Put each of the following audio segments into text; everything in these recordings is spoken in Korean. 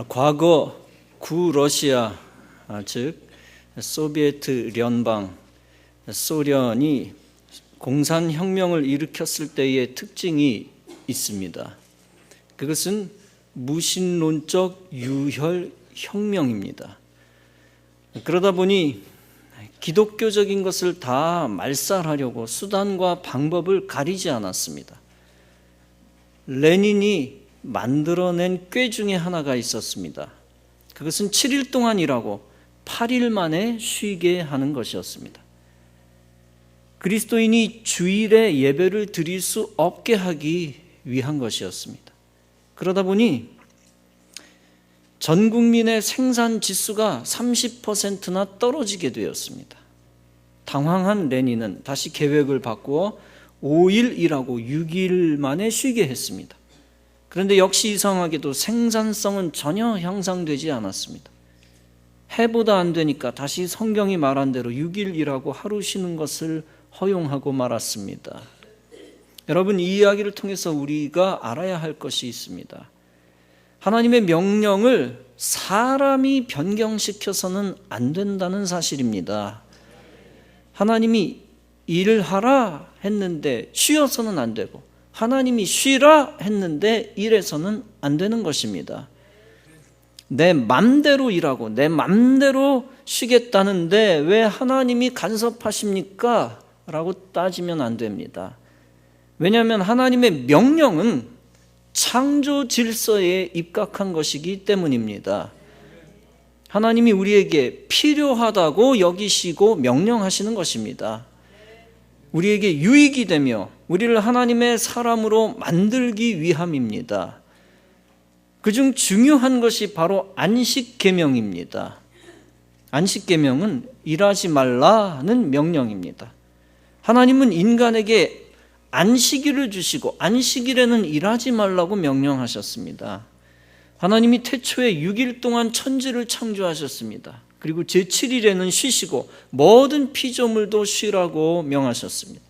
과거 구러시아, 즉 소비에트聯邦, 소련이 공산혁명을 일으켰을 때의 특징이 있습니다. 그것은 무신론적 유혈혁명입니다. 그러다 보니 기독교적인 것을 다 말살하려고 수단과 방법을 가리지 않았습니다. 레닌이 만들어낸 꾀 중에 하나가 있었습니다. 그것은 7일 동안 일하고 8일 만에 쉬게 하는 것이었습니다. 그리스도인이 주일에 예배를 드릴 수 없게 하기 위한 것이었습니다. 그러다 보니 전 국민의 생산 지수가 30%나 떨어지게 되었습니다. 당황한 레닌은 다시 계획을 바꾸어 5일 일하고 6일 만에 쉬게 했습니다. 그런데 역시 이상하게도 생산성은 전혀 향상되지 않았습니다. 해보다 안 되니까 다시 성경이 말한 대로 6일 일하고 하루 쉬는 것을 허용하고 말았습니다. 여러분, 이 이야기를 통해서 우리가 알아야 할 것이 있습니다. 하나님의 명령을 사람이 변경시켜서는 안 된다는 사실입니다. 하나님이 일하라 했는데 쉬어서는 안 되고, 하나님이 쉬라 했는데 일해서는 안 되는 것입니다. 내 맘대로 일하고 내 맘대로 쉬겠다는데 왜 하나님이 간섭하십니까? 라고 따지면 안 됩니다. 왜냐하면 하나님의 명령은 창조 질서에 입각한 것이기 때문입니다. 하나님이 우리에게 필요하다고 여기시고 명령하시는 것입니다. 우리에게 유익이 되며 우리를 하나님의 사람으로 만들기 위함입니다. 그중 중요한 것이 바로 안식계명입니다. 안식계명은 일하지 말라는 명령입니다. 하나님은 인간에게 안식일을 주시고 안식일에는 일하지 말라고 명령하셨습니다. 하나님이 태초에 6일 동안 천지를 창조하셨습니다. 그리고 제7일에는 쉬시고 모든 피조물도 쉬라고 명하셨습니다.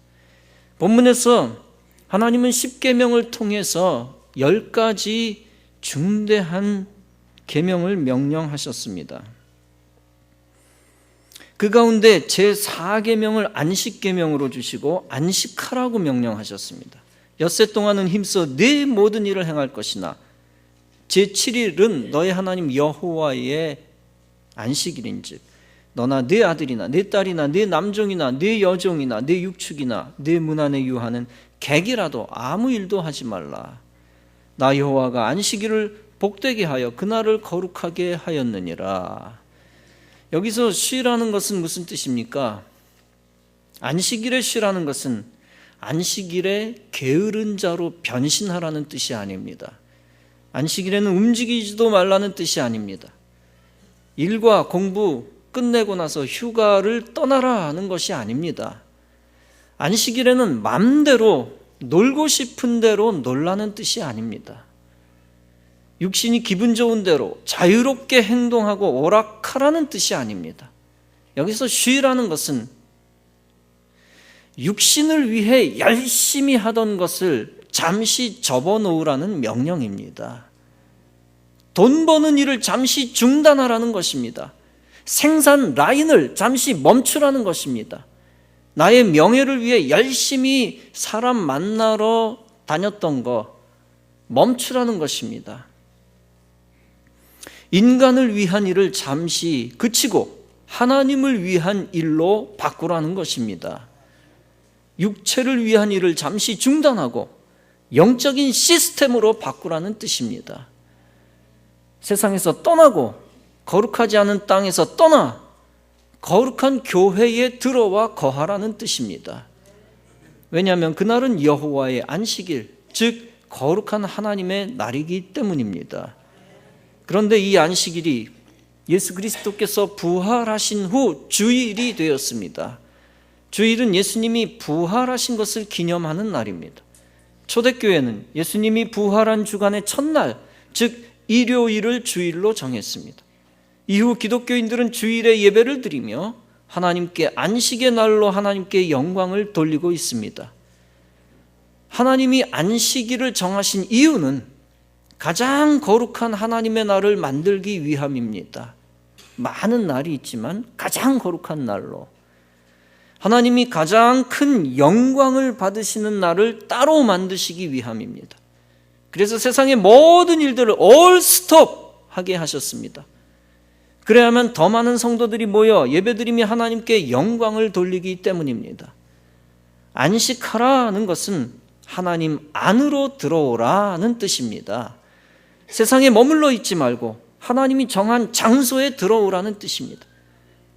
본문에서 하나님은 십계명을 통해서 10가지 중대한 계명을 명령하셨습니다. 그 가운데 제4계명을 안식계명으로 주시고 안식하라고 명령하셨습니다. 엿새 동안은 힘써 네 모든 일을 행할 것이나 제7일은 너의 하나님 여호와의 안식일인즉 너나 네 아들이나 네 딸이나 네 남종이나 네 여종이나 네 육축이나 네 문 안에 유하는 객이라도 아무 일도 하지 말라. 나 여호와가 안식일을 복되게 하여 그날을 거룩하게 하였느니라. 여기서 쉬라는 것은 무슨 뜻입니까? 안식일에 쉬라는 것은 안식일에 게으른 자로 변신하라는 뜻이 아닙니다. 안식일에는 움직이지도 말라는 뜻이 아닙니다. 일과 공부 끝내고 나서 휴가를 떠나라 하는 것이 아닙니다. 안식일에는 마음대로 놀고 싶은 대로 놀라는 뜻이 아닙니다. 육신이 기분 좋은 대로 자유롭게 행동하고 오락하라는 뜻이 아닙니다. 여기서 쉬라는 것은 육신을 위해 열심히 하던 것을 잠시 접어놓으라는 명령입니다. 돈 버는 일을 잠시 중단하라는 것입니다. 생산 라인을 잠시 멈추라는 것입니다. 나의 명예를 위해 열심히 사람 만나러 다녔던 거 멈추라는 것입니다. 인간을 위한 일을 잠시 그치고 하나님을 위한 일로 바꾸라는 것입니다. 육체를 위한 일을 잠시 중단하고 영적인 시스템으로 바꾸라는 뜻입니다. 세상에서 떠나고 거룩하지 않은 땅에서 떠나 거룩한 교회에 들어와 거하라는 뜻입니다. 왜냐하면 그날은 여호와의 안식일, 즉 거룩한 하나님의 날이기 때문입니다. 그런데 이 안식일이 예수 그리스도께서 부활하신 후 주일이 되었습니다. 주일은 예수님이 부활하신 것을 기념하는 날입니다. 초대교회는 예수님이 부활한 주간의 첫날, 즉 일요일을 주일로 정했습니다. 이후 기독교인들은 주일에 예배를 드리며 하나님께 안식의 날로 하나님께 영광을 돌리고 있습니다. 하나님이 안식일을 정하신 이유는 가장 거룩한 하나님의 날을 만들기 위함입니다. 많은 날이 있지만 가장 거룩한 날로 하나님이 가장 큰 영광을 받으시는 날을 따로 만드시기 위함입니다. 그래서 세상의 모든 일들을 all stop 하게 하셨습니다. 그래야만 더 많은 성도들이 모여 예배드리며 하나님께 영광을 돌리기 때문입니다. 안식하라는 것은 하나님 안으로 들어오라는 뜻입니다. 세상에 머물러 있지 말고 하나님이 정한 장소에 들어오라는 뜻입니다.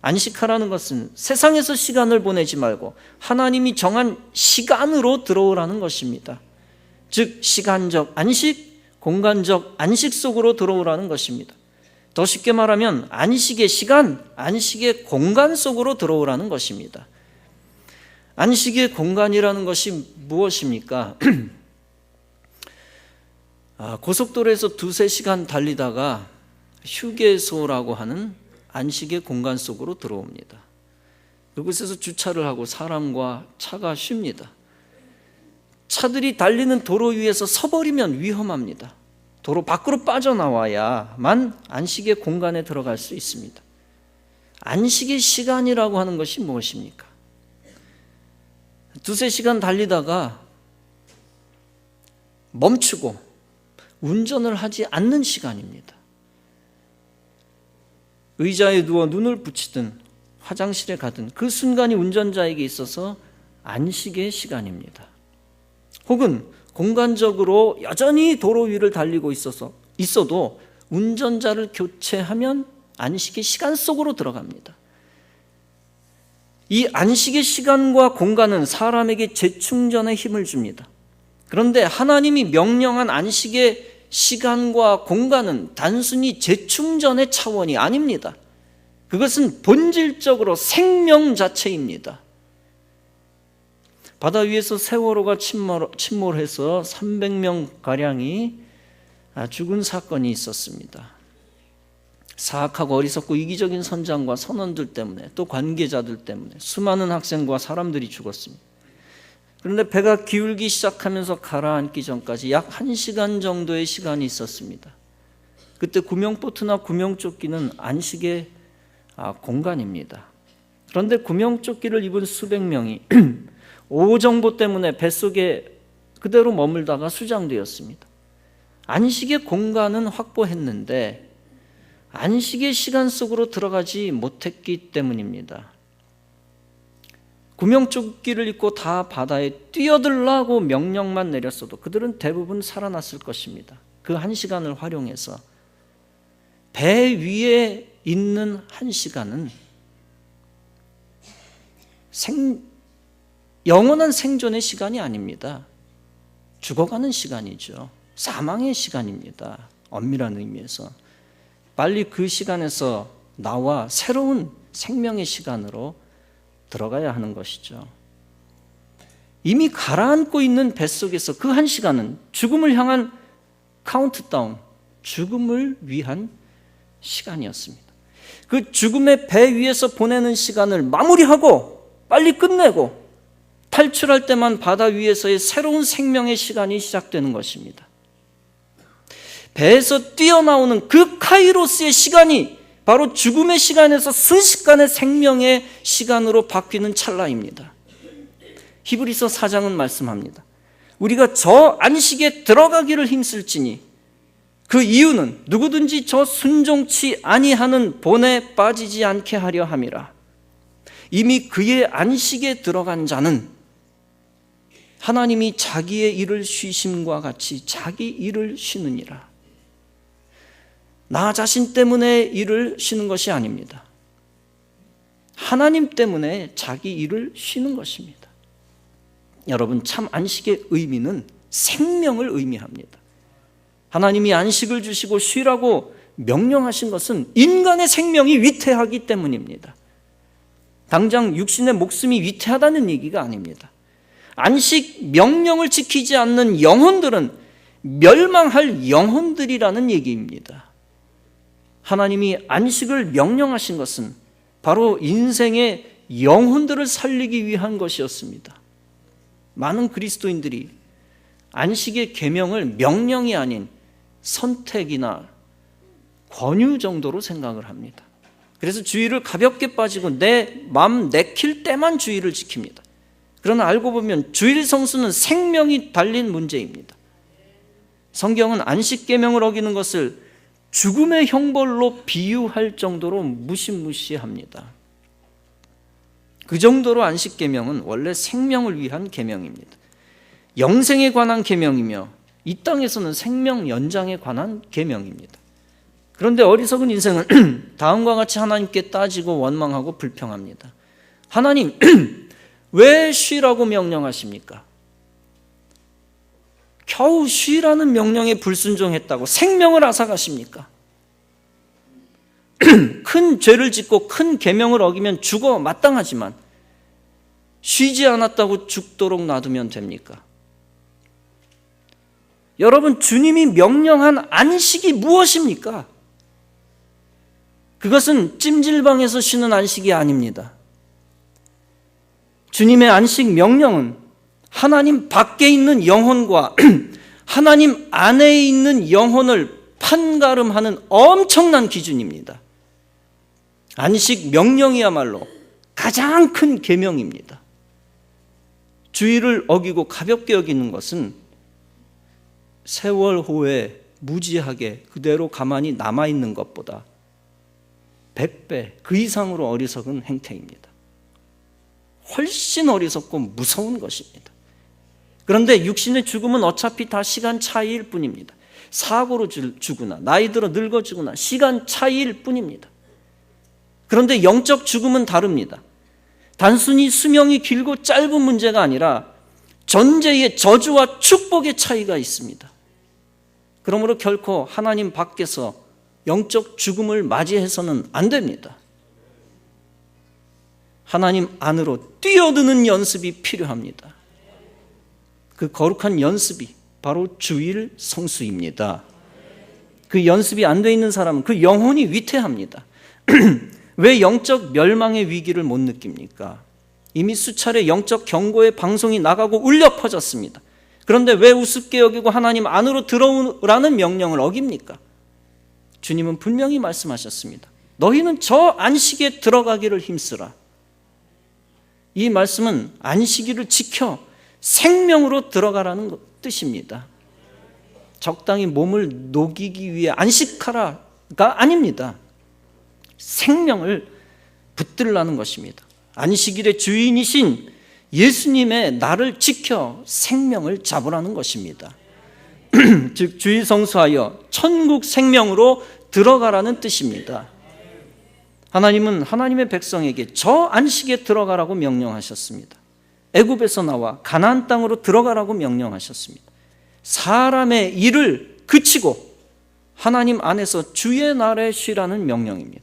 안식하라는 것은 세상에서 시간을 보내지 말고 하나님이 정한 시간으로 들어오라는 것입니다. 즉 시간적 안식, 공간적 안식 속으로 들어오라는 것입니다. 더 쉽게 말하면 안식의 시간, 안식의 공간 속으로 들어오라는 것입니다. 안식의 공간이라는 것이 무엇입니까? 고속도로에서 2-3시간 달리다가 휴게소라고 하는 안식의 공간 속으로 들어옵니다. 그곳에서 주차를 하고 사람과 차가 쉽니다. 차들이 달리는 도로 위에서 서버리면 위험합니다. 도로 밖으로 빠져나와야만 안식의 공간에 들어갈 수 있습니다. 안식의 시간이라고 하는 것이 무엇입니까? 2-3시간 달리다가 멈추고 운전을 하지 않는 시간입니다. 의자에 누워 눈을 붙이든 화장실에 가든 그 순간이 운전자에게 있어서 안식의 시간입니다. 혹은 공간적으로 여전히 도로 위를 달리고 있어도 운전자를 교체하면 안식의 시간 속으로 들어갑니다. 이 안식의 시간과 공간은 사람에게 재충전의 힘을 줍니다. 그런데 하나님이 명령한 안식의 시간과 공간은 단순히 재충전의 차원이 아닙니다. 그것은 본질적으로 생명 자체입니다. 바다 위에서 세월호가 침몰해서 300명가량이 죽은 사건이 있었습니다. 사악하고 어리석고 이기적인 선장과 선원들 때문에 또 관계자들 때문에 수많은 학생과 사람들이 죽었습니다. 그런데 배가 기울기 시작하면서 가라앉기 전까지 약 1시간 정도의 시간이 있었습니다. 그때 구명보트나 구명조끼는 안식의 공간입니다. 그런데 구명조끼를 입은 수백 명이 오정보 때문에 뱃속에 그대로 머물다가 수장되었습니다. 안식의 공간은 확보했는데 안식의 시간 속으로 들어가지 못했기 때문입니다. 구명조끼를 입고 다 바다에 뛰어들라고 명령만 내렸어도 그들은 대부분 살아났을 것입니다. 그 1시간을 활용해서 배 위에 있는 1시간은 영원한 생존의 시간이 아닙니다. 죽어가는 시간이죠. 사망의 시간입니다. 엄밀한 의미에서 빨리 그 시간에서 나와 새로운 생명의 시간으로 들어가야 하는 것이죠. 이미 가라앉고 있는 뱃속에서 그 1시간은 죽음을 향한 카운트다운, 죽음을 위한 시간이었습니다. 그 죽음의 배 위에서 보내는 시간을 마무리하고 빨리 끝내고 탈출할 때만 바다 위에서의 새로운 생명의 시간이 시작되는 것입니다. 배에서 뛰어나오는 그 카이로스의 시간이 바로 죽음의 시간에서 순식간의 생명의 시간으로 바뀌는 찰나입니다. 히브리서 4장은 말씀합니다. 우리가 저 안식에 들어가기를 힘쓸지니 그 이유는 누구든지 저 순종치 아니하는 본에 빠지지 않게 하려 함이라. 이미 그의 안식에 들어간 자는 하나님이 자기의 일을 쉬심과 같이 자기 일을 쉬느니라. 나 자신 때문에 일을 쉬는 것이 아닙니다. 하나님 때문에 자기 일을 쉬는 것입니다. 여러분, 참 안식의 의미는 생명을 의미합니다. 하나님이 안식을 주시고 쉬라고 명령하신 것은 인간의 생명이 위태하기 때문입니다. 당장 육신의 목숨이 위태하다는 얘기가 아닙니다. 안식 명령을 지키지 않는 영혼들은 멸망할 영혼들이라는 얘기입니다. 하나님이 안식을 명령하신 것은 바로 인생의 영혼들을 살리기 위한 것이었습니다. 많은 그리스도인들이 안식의 계명을 명령이 아닌 선택이나 권유 정도로 생각을 합니다. 그래서 주일을 가볍게 빠지고 내 맘 내킬 때만 주일을 지킵니다. 그러나 알고 보면 주일 성수는 생명이 달린 문제입니다. 성경은 안식 계명을 어기는 것을 죽음의 형벌로 비유할 정도로 무시무시합니다. 그 정도로 안식 계명은 원래 생명을 위한 계명입니다. 영생에 관한 계명이며 이 땅에서는 생명 연장에 관한 계명입니다. 그런데 어리석은 인생은 다음과 같이 하나님께 따지고 원망하고 불평합니다. 하나님, 왜 쉬라고 명령하십니까? 겨우 쉬라는 명령에 불순종했다고 생명을 앗아가십니까? 큰 죄를 짓고 큰 계명을 어기면 죽어 마땅하지만 쉬지 않았다고 죽도록 놔두면 됩니까? 여러분, 주님이 명령한 안식이 무엇입니까? 그것은 찜질방에서 쉬는 안식이 아닙니다. 주님의 안식 명령은 하나님 밖에 있는 영혼과 하나님 안에 있는 영혼을 판가름하는 엄청난 기준입니다. 안식 명령이야말로 가장 큰 계명입니다. 주의를 어기고 가볍게 여기는 것은 세월 후에 무지하게 그대로 가만히 남아있는 것보다 100배 그 이상으로 어리석은 행태입니다. 훨씬 어리석고 무서운 것입니다. 그런데 육신의 죽음은 어차피 다 시간 차이일 뿐입니다. 사고로 죽으나 나이 들어 늙어 죽으나 시간 차이일 뿐입니다. 그런데 영적 죽음은 다릅니다. 단순히 수명이 길고 짧은 문제가 아니라 존재의 저주와 축복의 차이가 있습니다. 그러므로 결코 하나님 밖에서 영적 죽음을 맞이해서는 안 됩니다. 하나님 안으로 뛰어드는 연습이 필요합니다. 그 거룩한 연습이 바로 주일 성수입니다. 그 연습이 안 돼 있는 사람은 그 영혼이 위태합니다. 왜 영적 멸망의 위기를 못 느낍니까? 이미 수차례 영적 경고의 방송이 나가고 울려 퍼졌습니다. 그런데 왜 우습게 여기고 하나님 안으로 들어오라는 명령을 어깁니까? 주님은 분명히 말씀하셨습니다. 너희는 저 안식에 들어가기를 힘쓰라. 이 말씀은 안식일을 지켜 생명으로 들어가라는 뜻입니다. 적당히 몸을 녹이기 위해 안식하라가 아닙니다. 생명을 붙들라는 것입니다. 안식일의 주인이신 예수님의 나를 지켜 생명을 잡으라는 것입니다. 즉 주일 성수하여 천국 생명으로 들어가라는 뜻입니다. 하나님은 하나님의 백성에게 저 안식에 들어가라고 명령하셨습니다. 애굽에서 나와 가나안 땅으로 들어가라고 명령하셨습니다. 사람의 일을 그치고 하나님 안에서 주의 날에 쉬라는 명령입니다.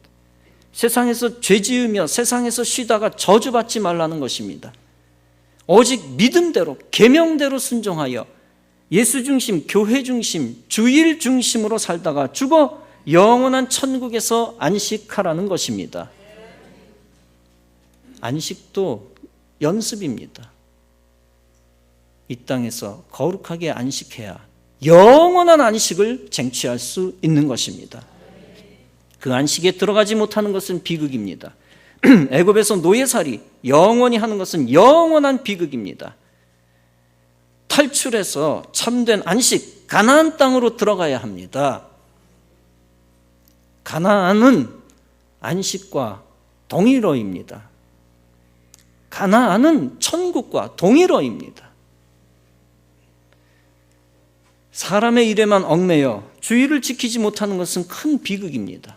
세상에서 죄지으며 세상에서 쉬다가 저주받지 말라는 것입니다. 오직 믿음대로 계명대로 순종하여 예수 중심, 교회 중심, 주일 중심으로 살다가 죽어 영원한 천국에서 안식하라는 것입니다. 안식도 연습입니다. 이 땅에서 거룩하게 안식해야 영원한 안식을 쟁취할 수 있는 것입니다. 그 안식에 들어가지 못하는 것은 비극입니다. 애굽에서 노예살이 영원히 하는 것은 영원한 비극입니다. 탈출해서 참된 안식, 가나안 땅으로 들어가야 합니다. 가나안은 안식과 동일어입니다. 가나안은 천국과 동일어입니다. 사람의 일에만 얽매여 주의를 지키지 못하는 것은 큰 비극입니다.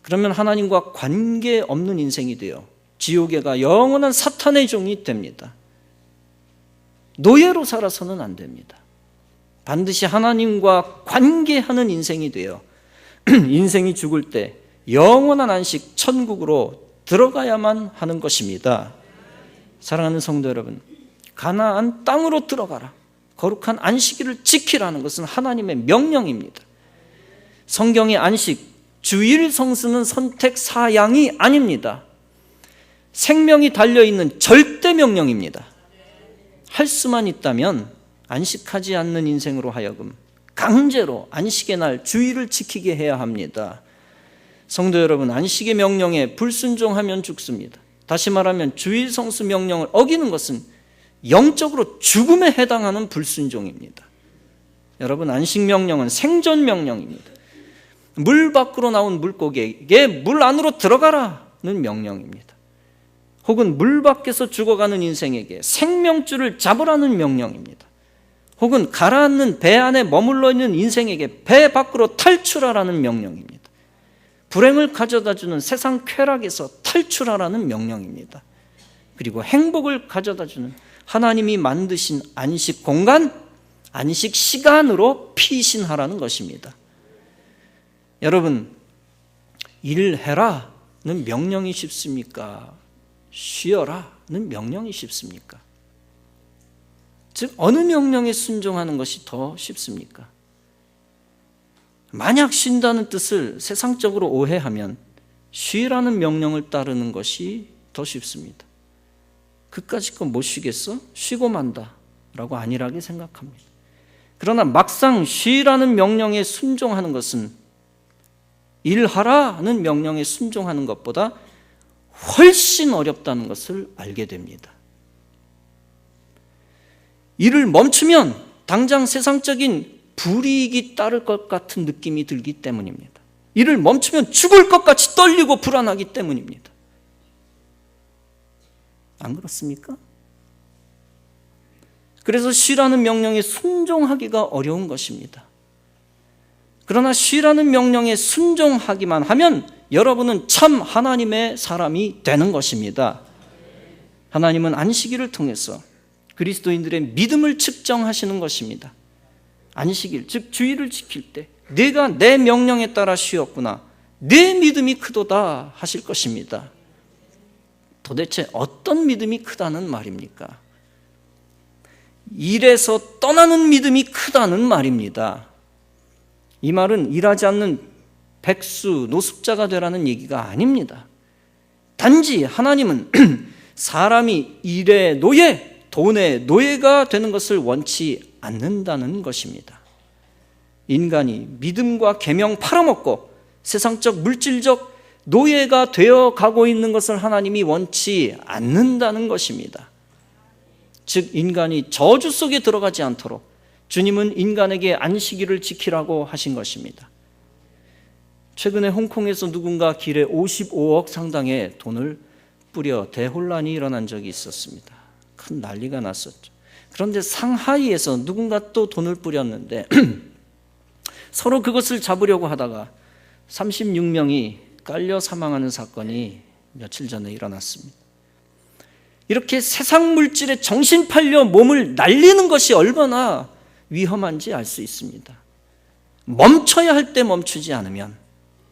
그러면 하나님과 관계없는 인생이 되어 지옥에 가 영원한 사탄의 종이 됩니다. 노예로 살아서는 안 됩니다. 반드시 하나님과 관계하는 인생이 되어 인생이 죽을 때 영원한 안식 천국으로 들어가야만 하는 것입니다. 사랑하는 성도 여러분, 가나안 땅으로 들어가라. 거룩한 안식일을 지키라는 것은 하나님의 명령입니다. 성경의 안식, 주일 성수는 선택 사양이 아닙니다. 생명이 달려있는 절대 명령입니다. 할 수만 있다면 안식하지 않는 인생으로 하여금 강제로 안식의 날 주일을 지키게 해야 합니다. 성도 여러분, 안식의 명령에 불순종하면 죽습니다. 다시 말하면 주일 성수 명령을 어기는 것은 영적으로 죽음에 해당하는 불순종입니다. 여러분, 안식 명령은 생존 명령입니다. 물 밖으로 나온 물고기에게 물 안으로 들어가라는 명령입니다. 혹은 물 밖에서 죽어가는 인생에게 생명줄을 잡으라는 명령입니다. 혹은 가라앉는 배 안에 머물러 있는 인생에게 배 밖으로 탈출하라는 명령입니다. 불행을 가져다주는 세상 쾌락에서 탈출하라는 명령입니다. 그리고 행복을 가져다주는 하나님이 만드신 안식 공간, 안식 시간으로 피신하라는 것입니다. 여러분, 일해라는 명령이 쉽습니까? 쉬어라는 명령이 쉽습니까? 즉, 어느 명령에 순종하는 것이 더 쉽습니까? 만약 쉰다는 뜻을 세상적으로 오해하면 쉬라는 명령을 따르는 것이 더 쉽습니다. 그까짓 거 못 쉬겠어? 쉬고 만다 라고 안일하게 생각합니다. 그러나 막상 쉬라는 명령에 순종하는 것은 일하라는 명령에 순종하는 것보다 훨씬 어렵다는 것을 알게 됩니다. 일을 멈추면 당장 세상적인 불이익이 따를 것 같은 느낌이 들기 때문입니다. 일을 멈추면 죽을 것 같이 떨리고 불안하기 때문입니다. 안 그렇습니까? 그래서 쉬라는 명령에 순종하기가 어려운 것입니다. 그러나 쉬라는 명령에 순종하기만 하면 여러분은 참 하나님의 사람이 되는 것입니다. 하나님은 안식일을 통해서 그리스도인들의 믿음을 측정하시는 것입니다. 안식일, 즉 주일을 지킬 때 내가 내 명령에 따라 쉬었구나, 내 믿음이 크도다 하실 것입니다. 도대체 어떤 믿음이 크다는 말입니까? 일에서 떠나는 믿음이 크다는 말입니다. 이 말은 일하지 않는 백수, 노숙자가 되라는 얘기가 아닙니다. 단지 하나님은 사람이 일의 노예, 돈의 노예가 되는 것을 원치 않는다는 것입니다. 인간이 믿음과 계명 팔아먹고 세상적 물질적 노예가 되어 가고 있는 것을 하나님이 원치 않는다는 것입니다. 즉 인간이 저주 속에 들어가지 않도록 주님은 인간에게 안식일을 지키라고 하신 것입니다. 최근에 홍콩에서 누군가 길에 55억 상당의 돈을 뿌려 대혼란이 일어난 적이 있었습니다. 큰 난리가 났었죠. 그런데 상하이에서 누군가 또 돈을 뿌렸는데 서로 그것을 잡으려고 하다가 36명이 깔려 사망하는 사건이 며칠 전에 일어났습니다. 이렇게 세상 물질에 정신 팔려 몸을 날리는 것이 얼마나 위험한지 알 수 있습니다. 멈춰야 할 때 멈추지 않으면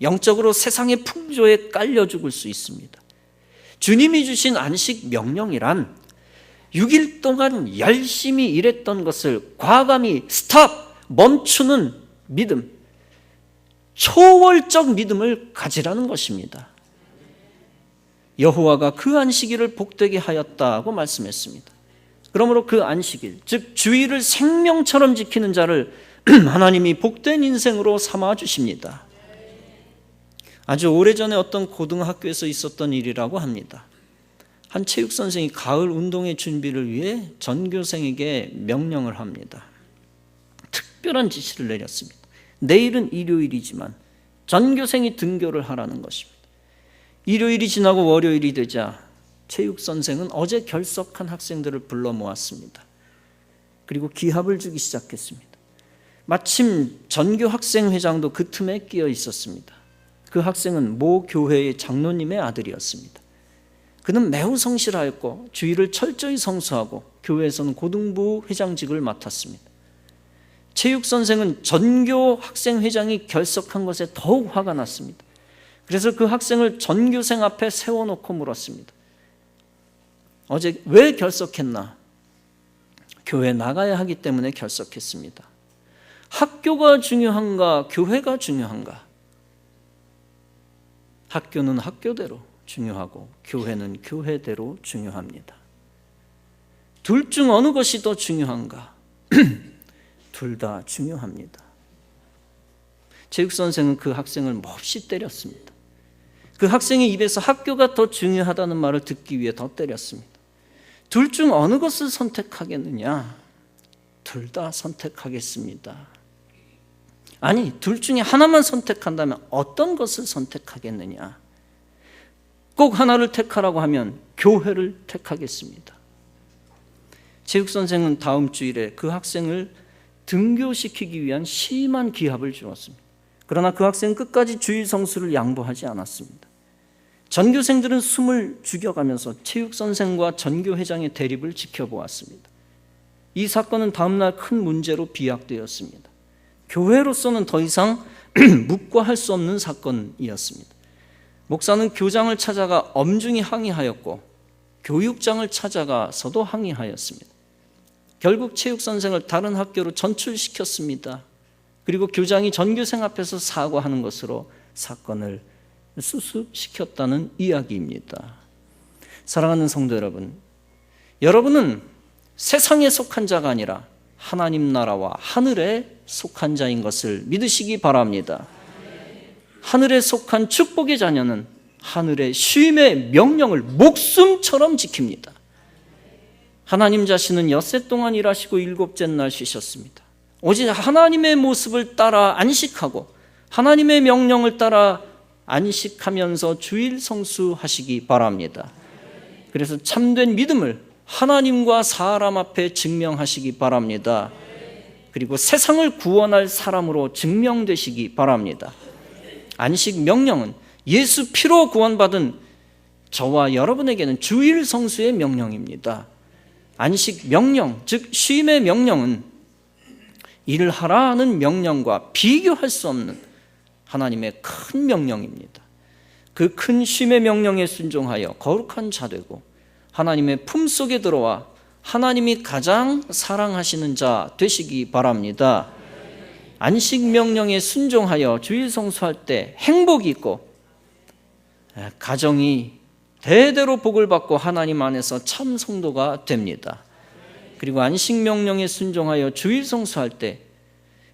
영적으로 세상의 풍조에 깔려 죽을 수 있습니다. 주님이 주신 안식 명령이란 6일 동안 열심히 일했던 것을 과감히 스탑, 멈추는 믿음, 초월적 믿음을 가지라는 것입니다. 여호와가 그 안식일을 복되게 하였다고 말씀했습니다. 그러므로 그 안식일, 즉 주일을 생명처럼 지키는 자를 하나님이 복된 인생으로 삼아 주십니다. 아주 오래전에 어떤 고등학교에서 있었던 일이라고 합니다. 한 체육 선생이 가을 운동회 준비를 위해 전교생에게 명령을 합니다. 특별한 지시를 내렸습니다. 내일은 일요일이지만 전교생이 등교를 하라는 것입니다. 일요일이 지나고 월요일이 되자 체육 선생은 어제 결석한 학생들을 불러 모았습니다. 그리고 기합을 주기 시작했습니다. 마침 전교 학생회장도 그 틈에 끼어 있었습니다. 그 학생은 모 교회의 장로님의 아들이었습니다. 그는 매우 성실하였고 주일을 철저히 성수하고 교회에서는 고등부 회장직을 맡았습니다. 체육 선생은 전교 학생회장이 결석한 것에 더욱 화가 났습니다. 그래서 그 학생을 전교생 앞에 세워놓고 물었습니다. 어제 왜 결석했나? 교회 나가야 하기 때문에 결석했습니다. 학교가 중요한가? 교회가 중요한가? 학교는 학교대로 중요하고 교회는 교회대로 중요합니다. 둘 중 어느 것이 더 중요한가? 둘 다 중요합니다. 체육선생은 그 학생을 몹시 때렸습니다. 그 학생의 입에서 학교가 더 중요하다는 말을 듣기 위해 더 때렸습니다. 둘 중 어느 것을 선택하겠느냐? 둘 다 선택하겠습니다. 아니, 둘 중에 하나만 선택한다면 어떤 것을 선택하겠느냐? 꼭 하나를 택하라고 하면 교회를 택하겠습니다. 체육선생은 다음 주일에 그 학생을 등교시키기 위한 심한 기합을 주었습니다. 그러나 그 학생은 끝까지 주일 성수를 양보하지 않았습니다. 전교생들은 숨을 죽여가면서 체육선생과 전교회장의 대립을 지켜보았습니다. 이 사건은 다음날 큰 문제로 비약되었습니다. 교회로서는 더 이상 묵과할 수 없는 사건이었습니다. 목사는 교장을 찾아가 엄중히 항의하였고 교육장을 찾아가서도 항의하였습니다. 결국 체육선생을 다른 학교로 전출시켰습니다. 그리고 교장이 전교생 앞에서 사과하는 것으로 사건을 수습시켰다는 이야기입니다. 사랑하는 성도 여러분, 여러분은 세상에 속한 자가 아니라 하나님 나라와 하늘에 속한 자인 것을 믿으시기 바랍니다. 하늘에 속한 축복의 자녀는 하늘의 쉼의 명령을 목숨처럼 지킵니다. 하나님 자신은 엿새 동안 일하시고 일곱째 날 쉬셨습니다. 오직 하나님의 모습을 따라 안식하고 하나님의 명령을 따라 안식하면서 주일 성수하시기 바랍니다. 그래서 참된 믿음을 하나님과 사람 앞에 증명하시기 바랍니다. 그리고 세상을 구원할 사람으로 증명되시기 바랍니다. 안식 명령은 예수 피로 구원받은 저와 여러분에게는 주일 성수의 명령입니다. 안식 명령, 즉 쉼의 명령은 일을 하라는 명령과 비교할 수 없는 하나님의 큰 명령입니다. 그 큰 쉼의 명령에 순종하여 거룩한 자 되고 하나님의 품속에 들어와 하나님이 가장 사랑하시는 자 되시기 바랍니다. 안식 명령에 순종하여 주일 성수할 때 행복이 있고 가정이 대대로 복을 받고 하나님 안에서 참 성도가 됩니다. 그리고 안식 명령에 순종하여 주일 성수할 때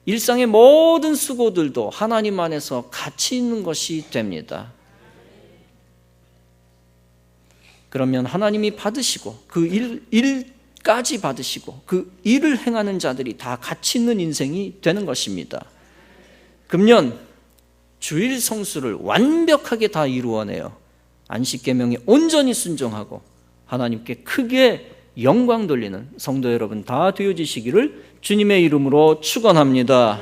일상의 모든 수고들도 하나님 안에서 가치 있는 것이 됩니다. 그러면 하나님이 받으시고 그 일까지 받으시고 그 일을 행하는 자들이 다 가치 있는 인생이 되는 것입니다. 금년 주일 성수를 완벽하게 다 이루어내어 안식계명에 온전히 순종하고 하나님께 크게 영광 돌리는 성도 여러분 다 되어지시기를 주님의 이름으로 축원합니다.